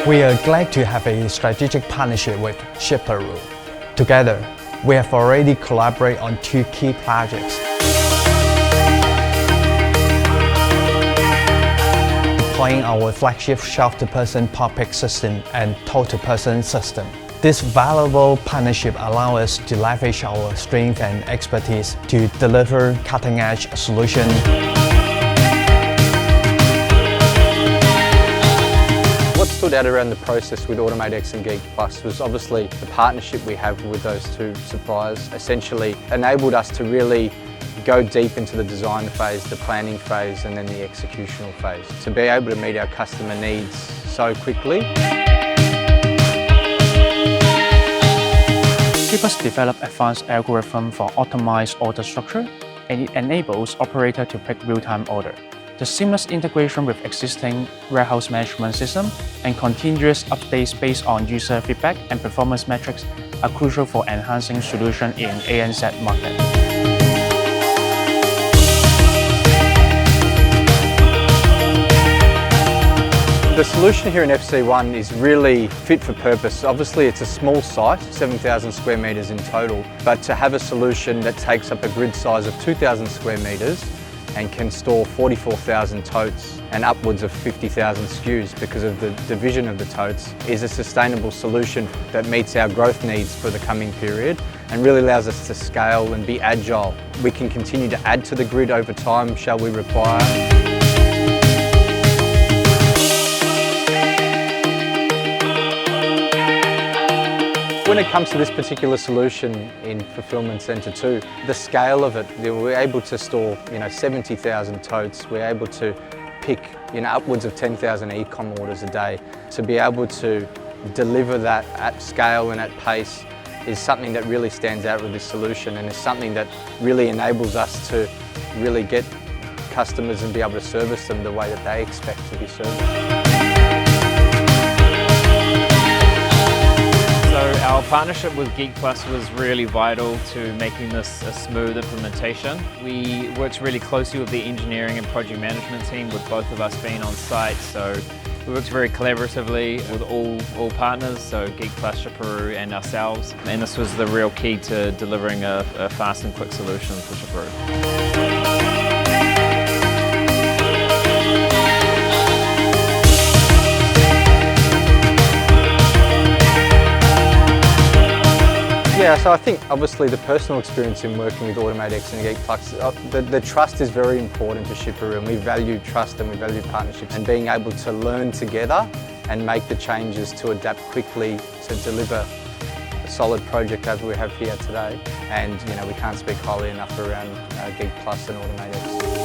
We are glad to have a strategic partnership with Shiperoo. Together, we have already collaborated on 2 key projects. Deploying our flagship Shelf-to-Person pop pick system and Tote-to-Person system. This valuable partnership allows us to leverage our strength and expertise to deliver cutting-edge solutions. What stood out around the process with Robotics and Geek Plus was obviously the partnership we have with those 2 suppliers. Essentially enabled us to really go deep into the design phase, the planning phase, and then the executional phase. To be able to meet our customer needs so quickly. Shiperoo developed advanced algorithm for optimized order structure, and it enables operator to pick real-time order. The seamless integration with existing warehouse management system and continuous updates based on user feedback and performance metrics are crucial for enhancing solution in ANZ market. The solution here in FC1 is really fit for purpose. Obviously it's a small site, 7,000 square metres in total, but to have a solution that takes up a grid size of 2,000 square metres and can store 44,000 totes and upwards of 50,000 SKUs because of the division of the totes is a sustainable solution that meets our growth needs for the coming period and really allows us to scale and be agile. We can continue to add to the grid over time, shall we require. When it comes to this particular solution in Fulfillment Centre 2, the scale of it, we're able to store 70,000 totes, we're able to pick upwards of 10,000 e-com orders a day. To be able to deliver that at scale and at pace is something that really stands out with this solution, and is something that really enables us to really get customers and be able to service them the way that they expect to be serviced. So our partnership with Geek Plus was really vital to making this a smooth implementation. We worked really closely with the engineering and project management team, with both of us being on site. So we worked very collaboratively with all partners, so Geek Plus, Shiperoo and ourselves. And this was the real key to delivering a fast and quick solution for Shiperoo. Yeah, so I think obviously the personal experience in working with Robotics and Geek Plus, the trust is very important to Shiperoo, and we value trust and we value partnerships, and being able to learn together and make the changes to adapt quickly to deliver a solid project as we have here today. And we can't speak highly enough around Geek Plus and Robotics.